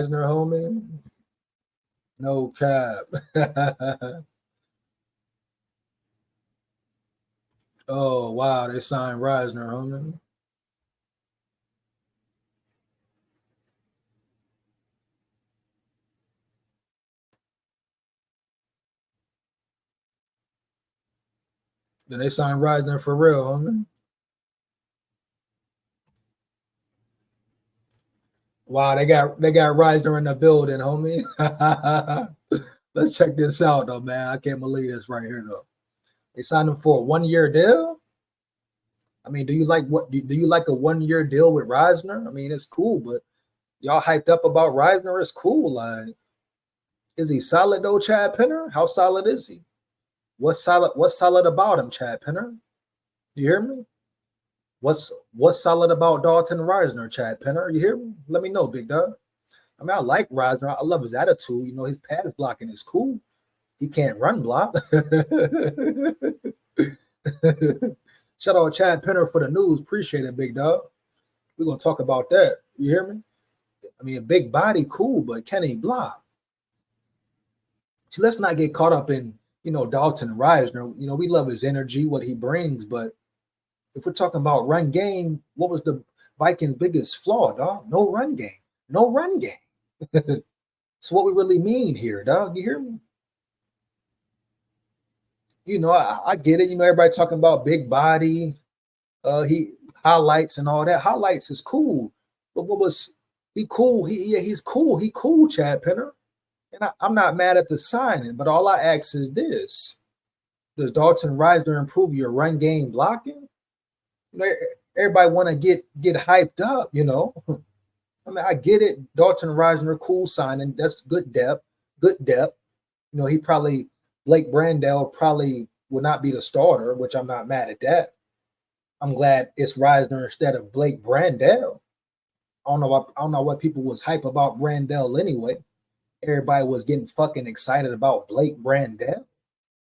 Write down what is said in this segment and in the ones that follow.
Risner, homie. No cap. Oh, wow. They signed Risner, homie. Then they signed Risner for real, homie. Wow, they got Risner in the building, homie. Let's check this out, though, man. I can't believe this right here, though. They signed him for a 1-year deal. I mean, do you like a 1-year deal with Risner? I mean, it's cool, but y'all hyped up about Risner. It's cool. Like, is he solid though, Chad Penner? How solid is he? What's solid about him, Chad Penner? You hear me? What's solid about Dalton Risner, Chad Penner? You hear me? Let me know, big dog. I mean, I like Risner. I love his attitude. You know, his pass blocking is cool. He can't run block. Shout out Chad Penner for the news. Appreciate it, big dog. We're gonna talk about that. You hear me? I mean, a big body, cool, but can he block? So let's not get caught up in, you know, Dalton Risner. You know, we love his energy, what he brings, but if we're talking about run game, what was the Vikings' biggest flaw, dog? No run game. No run game. So what we really mean here, dog? You hear me? You know, I get it. You know, everybody talking about big body, he highlights and all that. Highlights is cool, but what was he cool? He's cool. He cool, Chad Penner. And I'm not mad at the signing, but all I ask is this: does Dalton Risner improve your run game blocking? You know, everybody want to get hyped up. You know, I mean, I get it. Dalton Risner, cool signing. That's good depth. Good depth. You know, he probably. Blake Brandell probably will not be the starter, which I'm not mad at that. I'm glad it's Risner instead of Blake Brandell. I don't know what people was hype about Brandell anyway. Everybody was getting fucking excited about Blake Brandell,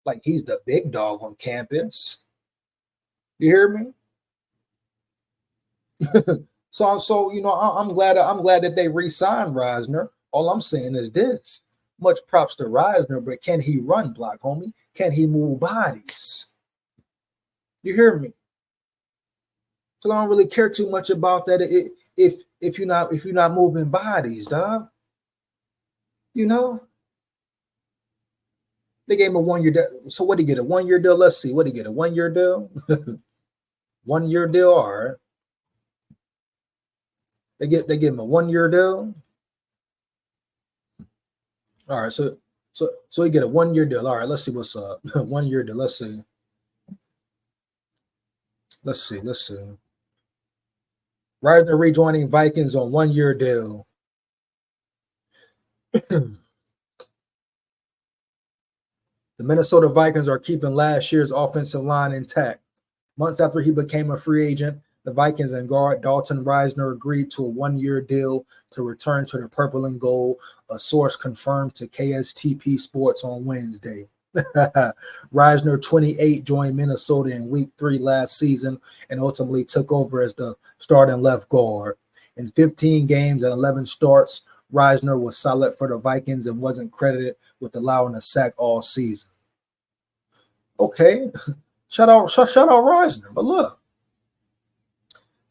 like he's the big dog on campus. You hear me? So you know, I'm glad that they re-signed Risner. All I'm saying is this. Much props to Risner, but can he run block, homie? Can he move bodies? You hear me? So I don't really care too much about that. If you're not moving bodies, dog. You know, they gave him a 1-year deal. So what did he get? A 1-year deal? Let's see. What did he get? A 1-year deal? 1-year deal. All right. They give him a 1-year deal. All right, so you get a 1-year deal. All right, let's see what's up. 1-year deal. Let's see. Risner rejoining Vikings on 1-year deal. The Minnesota Vikings are keeping last year's offensive line intact. Months after he became a free agent, the Vikings and guard Dalton Risner agreed to a 1-year deal to return to the purple and gold, a source confirmed to KSTP Sports on Wednesday. Risner, 28, joined Minnesota in week 3 last season and ultimately took over as the starting left guard. In 15 games and 11 starts, Risner was solid for the Vikings and wasn't credited with allowing a sack all season. Okay, shout out Risner, but look.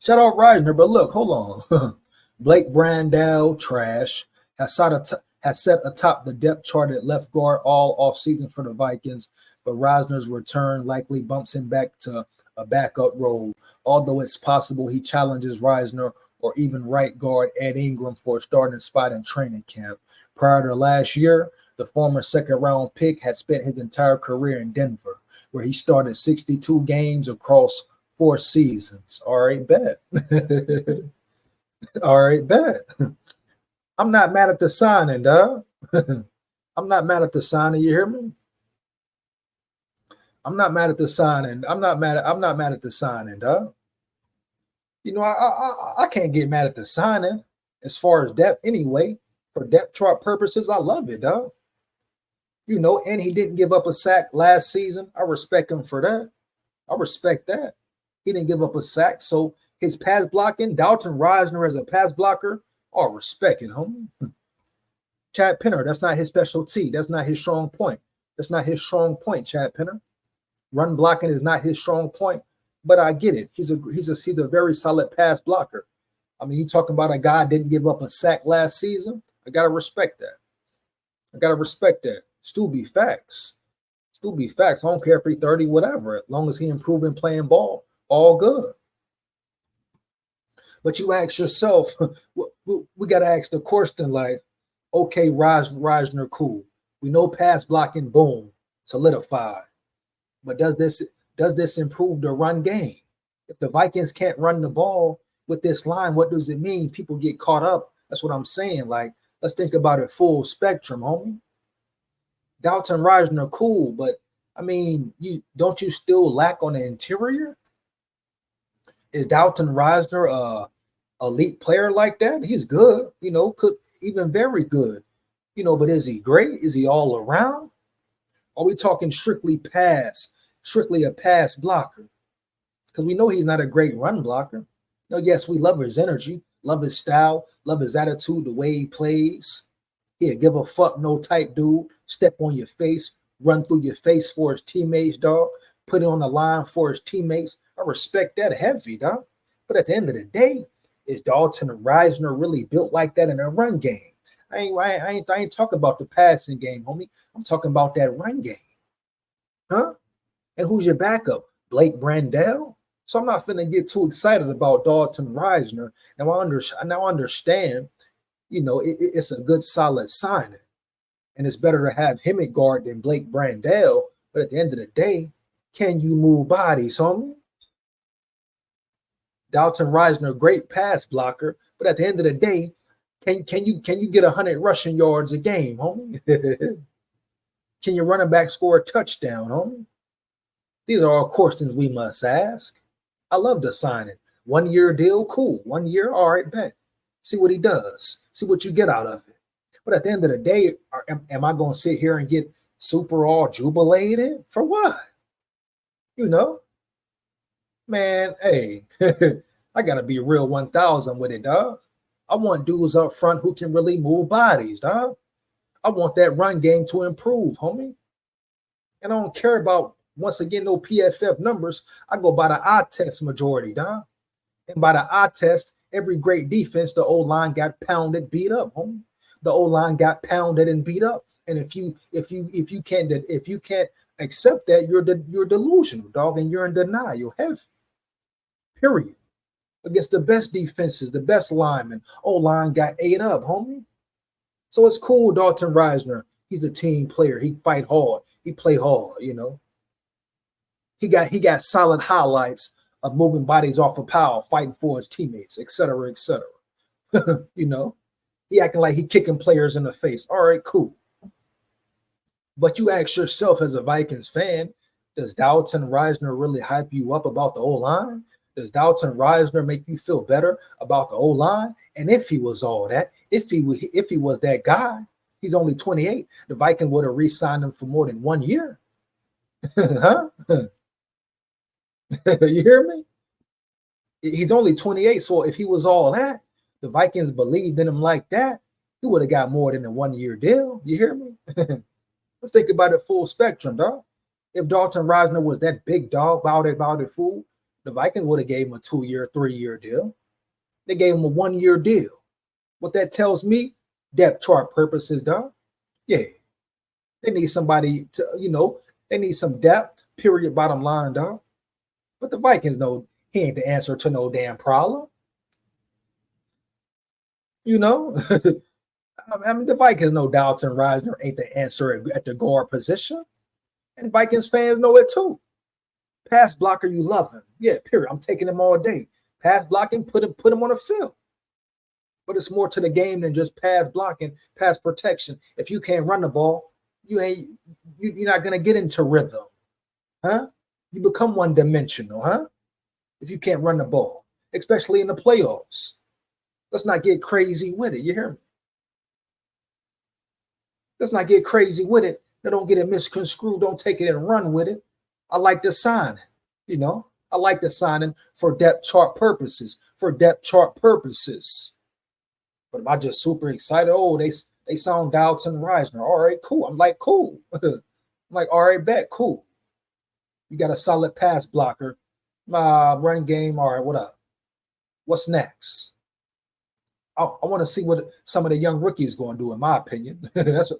Shout out Risner, but look, hold on. Blake Brandell, trash, has set atop the depth chart at left guard all offseason for the Vikings, but Risner's return likely bumps him back to a backup role, although it's possible he challenges Risner or even right guard Ed Ingram for a starting spot in training camp. Prior to last year, the former second-round pick had spent his entire career in Denver, where he started 62 games across 4 seasons. All right, bet. All right, bet. I'm not mad at the signing, dog. I'm not mad at the signing. You hear me? I'm not mad at the signing. I'm not mad at the signing, dog. You know, I can't get mad at the signing as far as depth anyway. For depth chart purposes, I love it, dog. You know, and he didn't give up a sack last season. I respect him for that. I respect that. He didn't give up a sack. So his pass blocking, Dalton Risner as a pass blocker, I respect it, homie. Chad Penner, that's not his specialty. That's not his strong point. That's not his strong point, Chad Penner. Run blocking is not his strong point, but I get it. He's a very solid pass blocker. I mean, you talking about a guy that didn't give up a sack last season? I gotta respect that. Still be facts. I don't care if he's 30, whatever. As long as he improving playing ball, all good. But you ask yourself, we got to ask the question like, okay, Risner, cool. We know pass blocking, boom, solidified. But does this improve the run game? If the Vikings can't run the ball with this line, what does it mean? People get caught up. That's what I'm saying. Like, let's think about it full spectrum, homie. Dalton Risner, cool, but I mean, you still lack on the interior? Is Dalton Risner a elite player like that? He's good, could even very good, but is he great? Is he all around? Are we talking strictly a pass blocker? Because we know he's not a great run blocker. Yes, we love his energy, love his style, love his attitude, the way he plays. Yeah, give a fuck no type dude. Step on your face, run through your face for his teammates, dog. Put it on the line for his teammates. I respect that heavy, dog. But at the end of the day, is Dalton Risner really built like that in a run game? I ain't talking about the passing game, homie. I'm talking about that run game. Huh? And who's your backup? Blake Brandell? So I'm not finna get too excited about Dalton Risner. Now I understand, it's a good solid signing. And it's better to have him at guard than Blake Brandell. But at the end of the day, can you move bodies, homie? Dalton Risner, great pass blocker. But at the end of the day, can you get 100 rushing yards a game, homie? Can your running back score a touchdown, homie? These are all questions we must ask. I love the signing. 1 year deal, cool. 1 year, all right, bet. See what he does. See what you get out of it. But at the end of the day, am I going to sit here and get super all jubilated? For what? Man, hey, I got to be real 1,000 with it, dog. I want dudes up front who can really move bodies, dog. I want that run game to improve, homie. And I don't care about, once again, no PFF numbers. I go by the eye test majority, dog. And by the eye test, every great defense, the O-line got pounded, beat up, homie. The O-line got pounded and beat up. And if you can't accept that, you're delusional, dog, and you're in denial, heavy. Period. Against the best defenses, the best linemen, O-line got ate up, homie. So it's cool, Dalton Risner. He's a team player. He fight hard. He play hard, He got solid highlights of moving bodies off of power, fighting for his teammates, et cetera, et cetera. He acting like he kicking players in the face. All right, cool. But you ask yourself as a Vikings fan, does Dalton Risner really hype you up about the O-line? Does Dalton Risner make you feel better about the O-line? And if he was all that, if he was that guy, he's only 28. The Vikings would have re-signed him for more than 1 year. Huh? You hear me? He's only 28. So if he was all that, the Vikings believed in him like that, he would have got more than a 1 year deal. You hear me? Let's think about it full spectrum, dog. If Dalton Risner was that big dog, about it, fool, the Vikings would have gave him a 2 year, 3 year deal. They gave him a 1 year deal. What that tells me, depth chart purposes, dog. Yeah. They need somebody to, they need some depth, period, bottom line, dog. But the Vikings know he ain't the answer to no damn problem. I mean, the Vikings know Dalton Risner ain't the answer at the guard position. And Vikings fans know it too. Pass blocker, you love him. Yeah, period. I'm taking him all day. Pass blocking, put him on the field. But it's more to the game than just pass blocking, pass protection. If you can't run the ball, you're not gonna get into rhythm. Huh? You become one-dimensional, huh? If you can't run the ball, especially in the playoffs. Let's not get crazy with it. You hear me? Let's not get crazy with it. Now, don't get it misconstrued. Don't take it and run with it. I like the signing, I like the signing for depth chart purposes, But am I just super excited? Oh, they They sound Dalton, Risner. All right, cool. I'm like, cool. I'm like, all right, bet, cool. You got a solid pass blocker. Run game. All right, what up? What's next? I want to see what some of the young rookies going to do, in my opinion. that's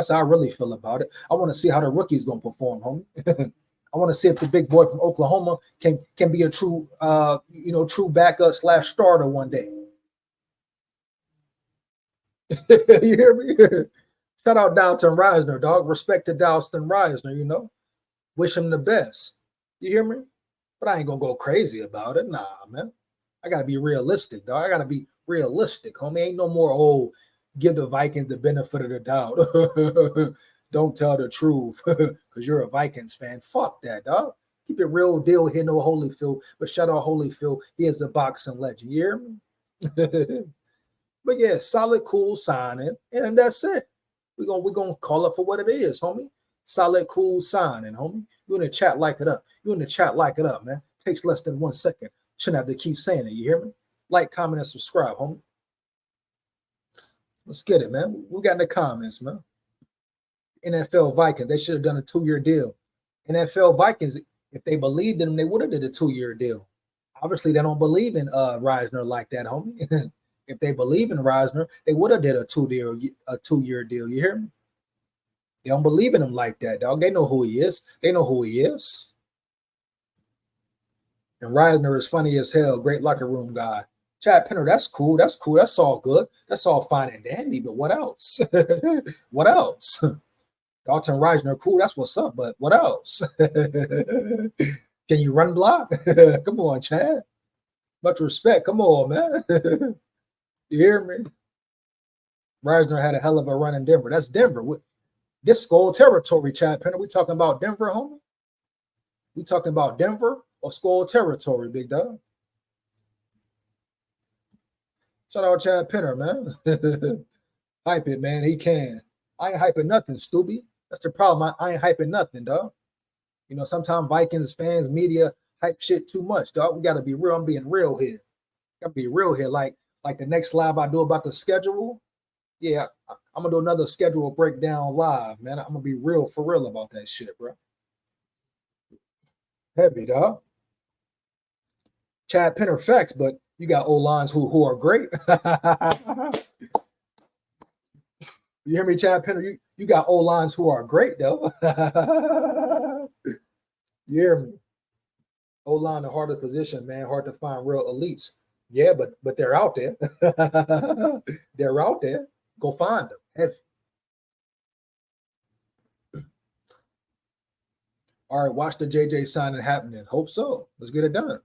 how I really feel about it. I want to see how the rookies going to perform, homie. I want to see if the big boy from Oklahoma can be a true true backup / starter one day. You hear me? Shout out Dalton Risner, dog. Respect to Dalton Risner, you know. Wish him the best. You hear me? But I ain't gonna go crazy about it. Nah, man. I gotta be realistic, dog. I gotta be realistic, homie. Ain't no more, give the Vikings the benefit of the doubt. Don't tell the truth because you're a Vikings fan. Fuck that, dog. Keep it real deal here, no Holyfield. But shout out Holyfield. He is a boxing legend. You hear me? But yeah, solid, cool signing. And that's it. We're gonna call it for what it is, homie. Solid, cool signing, homie. You in the chat, like it up. You in the chat, like it up, man. Takes less than 1 second. Shouldn't have to keep saying it. You hear me? Like, comment, and subscribe, homie. Let's get it, man. We got in the comments, man. NFL Vikings, they should have done a 2-year deal. NFL Vikings, if they believed in them, they would have did a 2-year deal. Obviously, they don't believe in Risner like that, homie. If they believe in Risner, they would have did a 2-year deal. You hear me? They don't believe in him like that, dog. They know who he is. They know who he is. And Risner is funny as hell. Great locker room guy. Chad Penner, that's cool. That's cool. That's all good. That's all fine and dandy. But what else? What else? Dalton Risner, cool. That's what's up. But what else? Can you run block? Come on, Chad. Much respect. Come on, man. You hear me? Risner had a hell of a run in Denver. That's Denver. This SKOL territory, Chad Penner. We talking about Denver, homie? We talking about Denver or SKOL territory, big dog? Shout out Chad Penner, man. Hype it, man. He can. I ain't hyping nothing, Stubby. That's the problem. I ain't hyping nothing, dog. You know, sometimes Vikings fans, media hype shit too much, dog. We got to be real. I'm being real here. Got to be real here. Like the next live I do about the schedule. Yeah, I'm going to do another schedule breakdown live, man. I'm going to be real for real about that shit, bro. Heavy, dog. Chad Penner facts, but you got O-lines who are great. You hear me, Chad Penner? You got O-lines who are great, though. You hear me? O-line, the hardest position, man. Hard to find real elites. Yeah, but they're out there. They're out there. Go find them. Heavy. All right, watch the JJ signing happening. Hope so. Let's get it done.